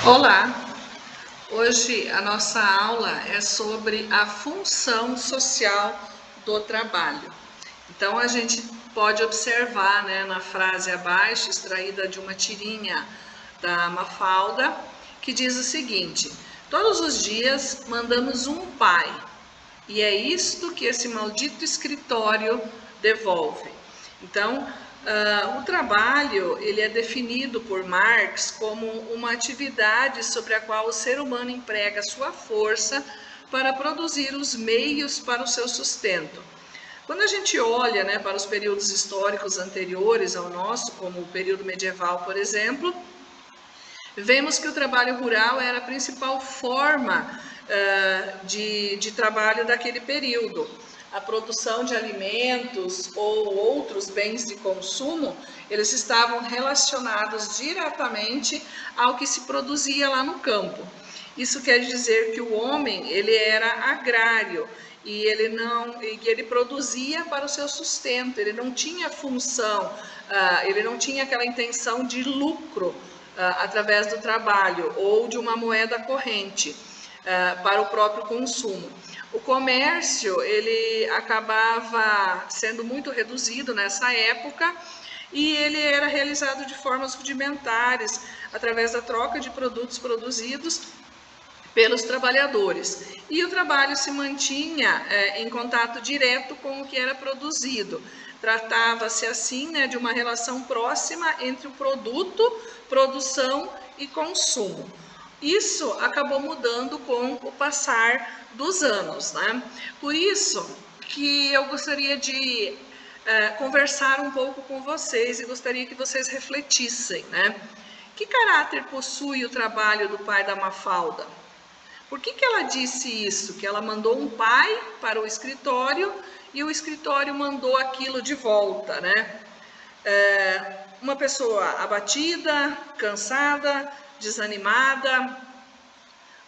Olá! Hoje a nossa aula é sobre a função social do trabalho. Então a gente pode observar, na frase abaixo, extraída de uma tirinha da Mafalda, que diz o seguinte: todos os dias mandamos um pai, e é isto que esse maldito escritório devolve. Então, o trabalho ele é definido por Marx como uma atividade sobre a qual o ser humano emprega sua força para produzir os meios para o seu sustento. Quando a gente olha, para os períodos históricos anteriores ao nosso, como o período medieval, por exemplo, vemos que o trabalho rural era a principal forma de trabalho daquele período. A produção de alimentos ou outros bens de consumo, eles estavam relacionados diretamente ao que se produzia lá no campo. Isso quer dizer que o homem ele era agrário e ele produzia para o seu sustento. Ele não tinha função, ele não tinha aquela intenção de lucro através do trabalho ou de uma moeda corrente para o próprio consumo. O comércio ele acabava sendo muito reduzido nessa época e ele era realizado de formas rudimentares, através da troca de produtos produzidos pelos trabalhadores. E o trabalho se mantinha em contato direto com o que era produzido. Tratava-se assim, de uma relação próxima entre o produto, produção e consumo. Isso acabou mudando com o passar dos anos, Por isso que eu gostaria de conversar um pouco com vocês e gostaria que vocês refletissem, Que caráter possui o trabalho do pai da Mafalda? Por que ela disse isso? Que ela mandou um pai para o escritório e o escritório mandou aquilo de volta, uma pessoa abatida, cansada, desanimada.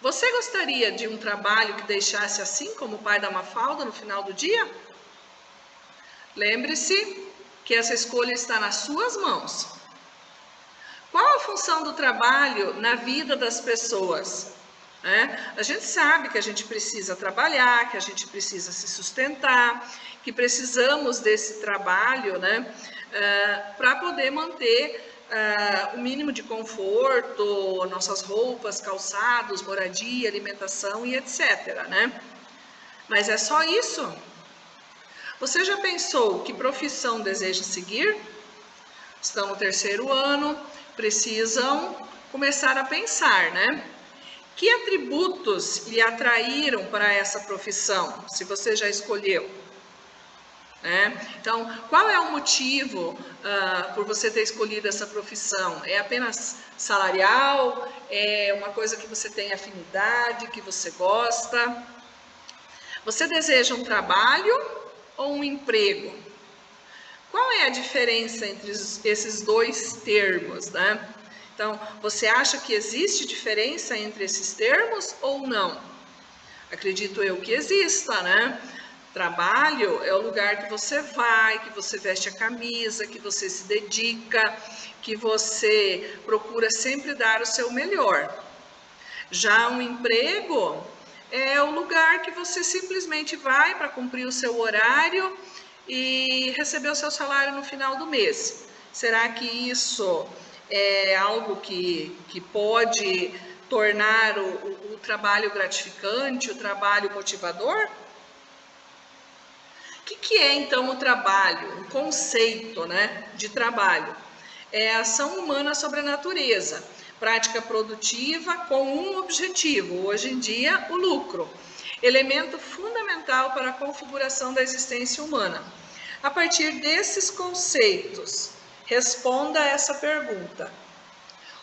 Você gostaria de um trabalho que deixasse assim como o pai da Mafalda no final do dia? Lembre-se que essa escolha está nas suas mãos. Qual a função do trabalho na vida das pessoas? A gente sabe que a gente precisa trabalhar, que a gente precisa se sustentar, que precisamos desse trabalho, para poder manter o mínimo de conforto, nossas roupas, calçados, moradia, alimentação e etc. Mas é só isso? Você já pensou que profissão deseja seguir? Estão no terceiro ano, precisam começar a pensar, Que atributos lhe atraíram para essa profissão, se você já escolheu? Então, qual é o motivo por você ter escolhido essa profissão? É apenas salarial? É uma coisa que você tem afinidade, que você gosta? Você deseja um trabalho ou um emprego? Qual é a diferença entre esses dois termos, Então, você acha que existe diferença entre esses termos ou não? Acredito eu que exista, Trabalho é o lugar que você vai, que você veste a camisa, que você se dedica, que você procura sempre dar o seu melhor. Já um emprego é o lugar que você simplesmente vai para cumprir o seu horário e receber o seu salário no final do mês. Será que isso é algo que pode tornar o trabalho gratificante, o trabalho motivador? O que é então o trabalho? O conceito de trabalho? É a ação humana sobre a natureza, prática produtiva com um objetivo, hoje em dia o lucro, elemento fundamental para a configuração da existência humana. A partir desses conceitos, responda essa pergunta: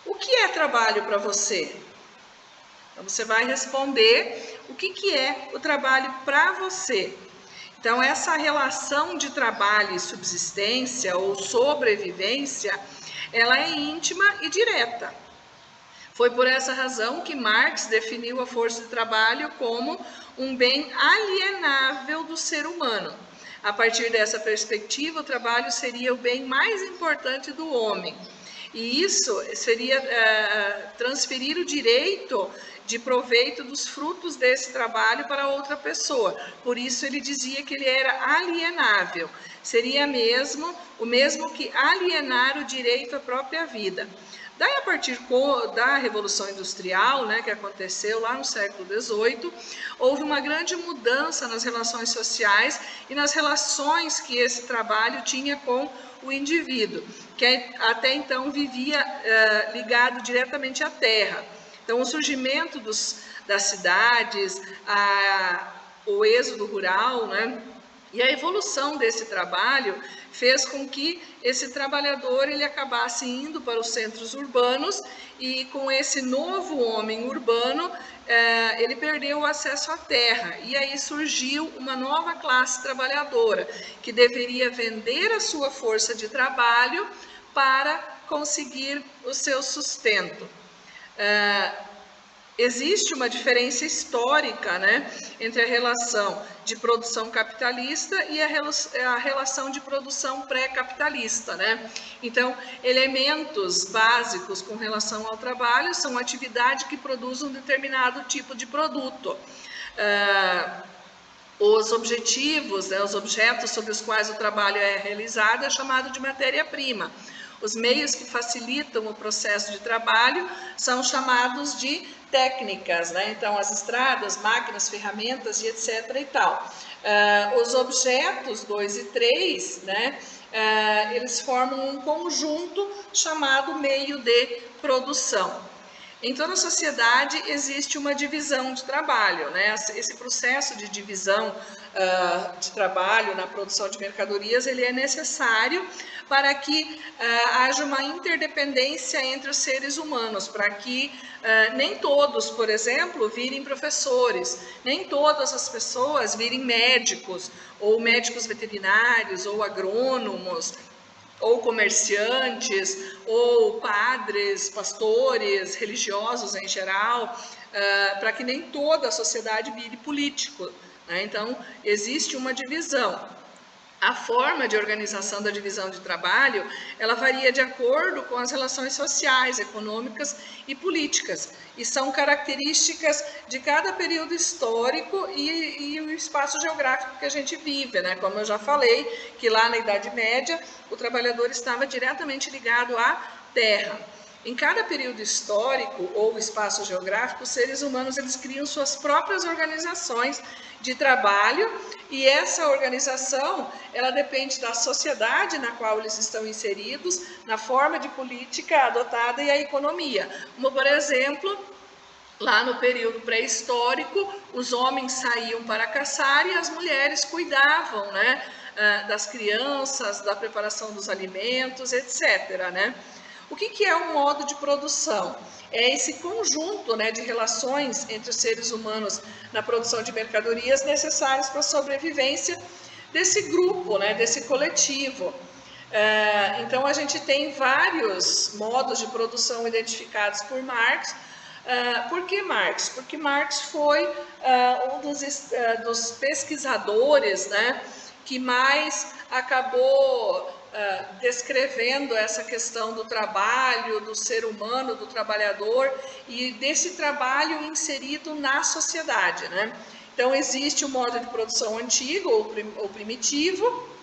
o que é trabalho para você? Então, você vai responder o que é o trabalho para você. Então, essa relação de trabalho e subsistência ou sobrevivência, ela é íntima e direta. Foi por essa razão que Marx definiu a força de trabalho como um bem alienável do ser humano. A partir dessa perspectiva, o trabalho seria o bem mais importante do homem. E isso seria transferir o direito de proveito dos frutos desse trabalho para outra pessoa. Por isso ele dizia que ele era alienável. Seria o mesmo que alienar o direito à própria vida. Daí, a partir da Revolução Industrial, né, que aconteceu lá no século XVIII, houve uma grande mudança nas relações sociais e nas relações que esse trabalho tinha com o indivíduo, que até então vivia ligado diretamente à terra. Então, o surgimento das cidades, o êxodo rural, né, e a evolução desse trabalho fez com que esse trabalhador ele acabasse indo para os centros urbanos e com esse novo homem urbano ele perdeu o acesso à terra e aí surgiu uma nova classe trabalhadora que deveria vender a sua força de trabalho para conseguir o seu sustento. Existe uma diferença histórica, né, entre a relação de produção capitalista e a relação de produção pré-capitalista, né? Então, elementos básicos com relação ao trabalho são atividades que produzem um determinado tipo de produto. Os objetivos, né, os objetos sobre os quais o trabalho é realizado é chamado de matéria-prima. Os meios que facilitam o processo de trabalho são chamados de técnicas, né? Então, as estradas, máquinas, ferramentas e etc. e tal. Os objetos 2 e 3, né? Eles formam um conjunto chamado meio de produção. Em toda a sociedade existe uma divisão de trabalho, né? Esse processo de divisão de trabalho na produção de mercadorias, ele é necessário para que haja uma interdependência entre os seres humanos, para que nem todos, por exemplo, virem professores, nem todas as pessoas virem médicos, ou médicos veterinários, ou agrônomos, ou comerciantes, ou padres, pastores, religiosos em geral, para que nem toda a sociedade vire político, né? Então, existe uma divisão. A forma de organização da divisão de trabalho, ela varia de acordo com as relações sociais, econômicas e políticas, e são características de cada período histórico e o espaço geográfico que a gente vive, né? Como eu já falei, que lá na Idade Média, o trabalhador estava diretamente ligado à terra. Em cada período histórico ou espaço geográfico, os seres humanos eles criam suas próprias organizações de trabalho e essa organização ela depende da sociedade na qual eles estão inseridos, na forma de política adotada e a economia. Como, por exemplo, lá no período pré-histórico, os homens saíam para caçar e as mulheres cuidavam, né, das crianças, da preparação dos alimentos, etc., né? O que é um modo de produção? É esse conjunto, né, de relações entre os seres humanos na produção de mercadorias necessárias para a sobrevivência desse grupo, né, desse coletivo. Então, a gente tem vários modos de produção identificados por Marx. Por que Marx? Porque Marx foi um dos pesquisadores, né, que mais acabou descrevendo essa questão do trabalho, do ser humano, do trabalhador e desse trabalho inserido na sociedade, né? Então, existe o modo de produção antigo ou primitivo,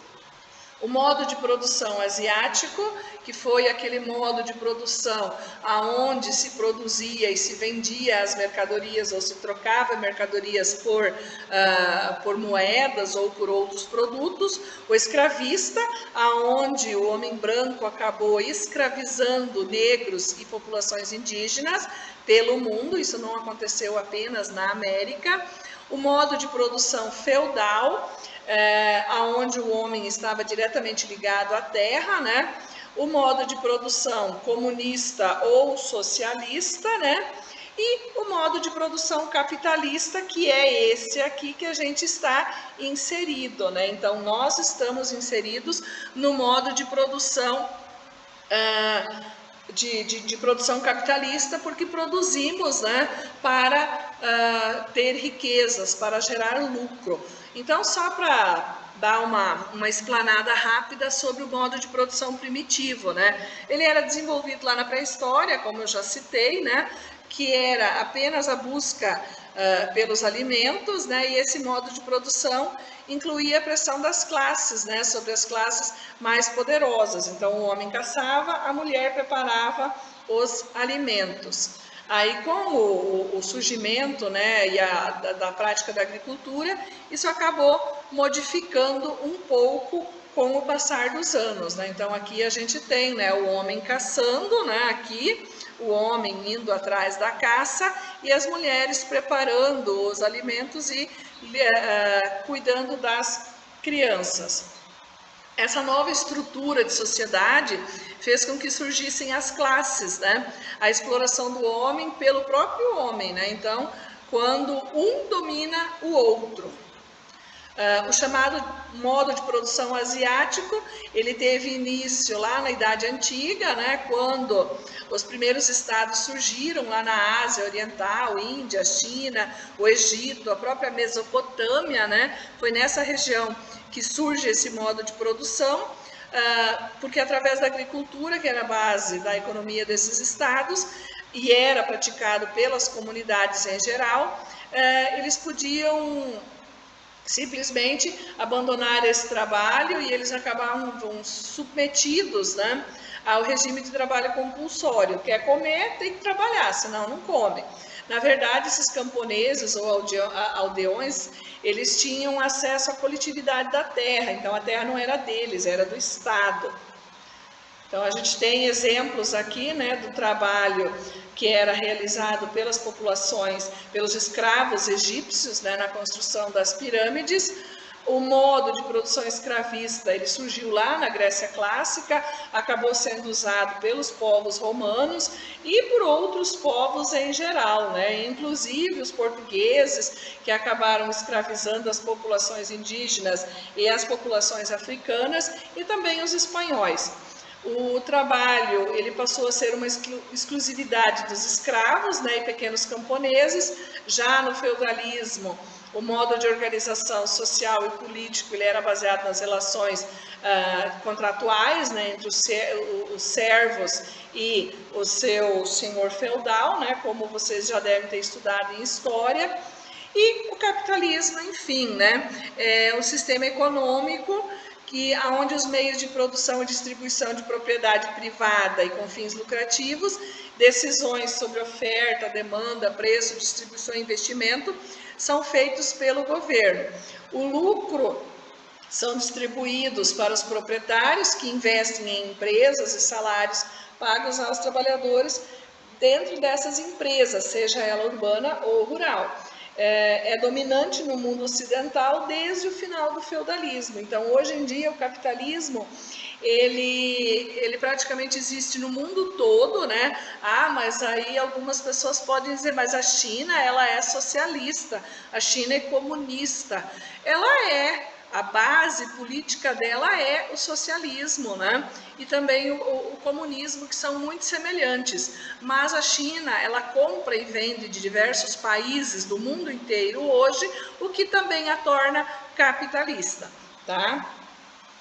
o modo de produção asiático, que foi aquele modo de produção aonde se produzia e se vendia as mercadorias ou se trocava mercadorias por moedas ou por outros produtos. O escravista, aonde o homem branco acabou escravizando negros e populações indígenas pelo mundo, isso não aconteceu apenas na América. O modo de produção feudal, onde o homem estava diretamente ligado à terra, né? O modo de produção comunista ou socialista, né? E o modo de produção capitalista, que é esse aqui que a gente está inserido, né? Então, nós estamos inseridos no modo de produção de produção capitalista, porque produzimos, né, para ter riquezas, para gerar lucro. Então, só para dar uma explanada rápida sobre o modo de produção primitivo, né? Ele era desenvolvido lá na pré-história, como eu já citei, né? Que era apenas a busca pelos alimentos, né? E esse modo de produção incluía a pressão das classes, né? Sobre as classes mais poderosas. Então, o homem caçava, a mulher preparava os alimentos. Aí, com o surgimento, né, da prática da agricultura, isso acabou modificando um pouco com o passar dos anos, né? Então, aqui a gente tem, né, o homem caçando, né, aqui, o homem indo atrás da caça e as mulheres preparando os alimentos e cuidando das crianças. Essa nova estrutura de sociedade fez com que surgissem as classes, né? A exploração do homem pelo próprio homem, né? Então, quando um domina o outro. O chamado modo de produção asiático, ele teve início lá na Idade Antiga, né, quando os primeiros estados surgiram lá na Ásia Oriental, Índia, China, o Egito, a própria Mesopotâmia, né, foi nessa região que surge esse modo de produção, porque através da agricultura, que era a base da economia desses estados, e era praticado pelas comunidades em geral, eles podiam simplesmente abandonar esse trabalho e eles acabavam submetidos, né, ao regime de trabalho compulsório. Quer comer, tem que trabalhar, senão não come. Na verdade, esses camponeses ou aldeões, eles tinham acesso à coletividade da terra, então a terra não era deles, era do Estado. Então, a gente tem exemplos aqui, né, do trabalho que era realizado pelas populações, pelos escravos egípcios, né, na construção das pirâmides. O modo de produção escravista, ele surgiu lá na Grécia Clássica, acabou sendo usado pelos povos romanos e por outros povos em geral, né, inclusive os portugueses, que acabaram escravizando as populações indígenas e as populações africanas, e também os espanhóis. O trabalho, ele passou a ser uma exclusividade dos escravos, né, e pequenos camponeses. Já no feudalismo, o modo de organização social e político, ele era baseado nas relações contratuais, né, entre os servos e o seu senhor feudal, né, como vocês já devem ter estudado em história. E o capitalismo, enfim, né, é um sistema econômico onde os meios de produção e distribuição de propriedade privada e com fins lucrativos, decisões sobre oferta, demanda, preço, distribuição e investimento, são feitos pelo governo. O lucro são distribuídos para os proprietários, que investem em empresas e salários pagos aos trabalhadores dentro dessas empresas, seja ela urbana ou rural. É dominante no mundo ocidental desde o final do feudalismo. Então, hoje em dia, o capitalismo, ele praticamente existe no mundo todo, né? Mas aí algumas pessoas podem dizer, mas a China, ela é socialista, a China é comunista. Ela é. A base política dela é o socialismo, né? E também o comunismo, que são muito semelhantes. Mas a China, ela compra e vende de diversos países do mundo inteiro hoje, o que também a torna capitalista, tá?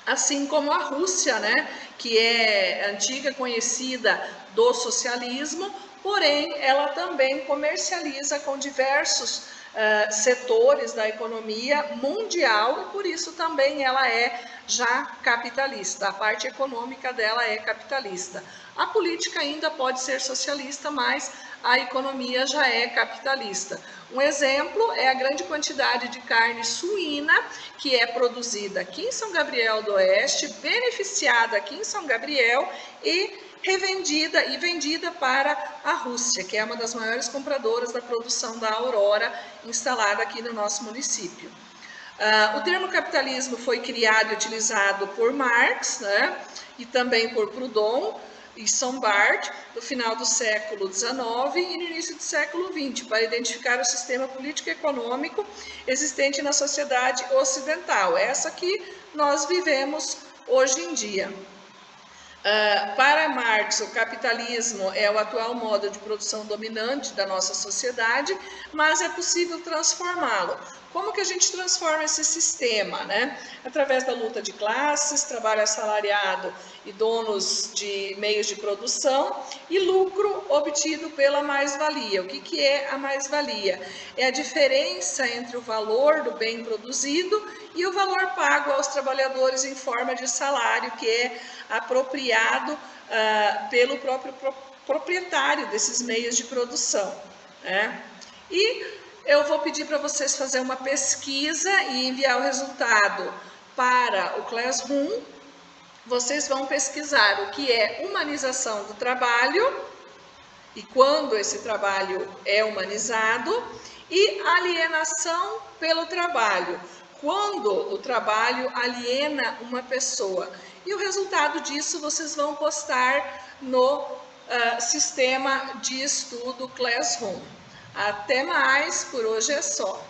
Assim como a Rússia, né? Que é antiga conhecida do socialismo, porém ela também comercializa com diversos setores da economia mundial e por isso também ela é já capitalista. A parte econômica dela é capitalista. A política ainda pode ser socialista, mas a economia já é capitalista. Um exemplo é a grande quantidade de carne suína que é produzida aqui em São Gabriel do Oeste, beneficiada aqui em São Gabriel e revendida e vendida para a Rússia, que é uma das maiores compradoras da produção da Aurora instalada aqui no nosso município. O termo capitalismo foi criado e utilizado por Marx, né, e também por Proudhon e Sombart, no final do século XIX e no início do século XX, para identificar o sistema político e econômico existente na sociedade ocidental, essa que nós vivemos hoje em dia. Para Marx, o capitalismo é o atual modo de produção dominante da nossa sociedade, mas é possível transformá-lo. Como que a gente transforma esse sistema, né? Através da luta de classes, trabalho assalariado e donos de meios de produção e lucro obtido pela mais-valia. O que é a mais-valia? É a diferença entre o valor do bem produzido e o valor pago aos trabalhadores em forma de salário, que é apropriado pelo próprio proprietário desses meios de produção, né? E eu vou pedir para vocês fazer uma pesquisa e enviar o resultado para o Classroom. Vocês vão pesquisar o que é humanização do trabalho e quando esse trabalho é humanizado, e alienação pelo trabalho, quando o trabalho aliena uma pessoa. E o resultado disso vocês vão postar no sistema de estudo Classroom. Até mais, por hoje é só.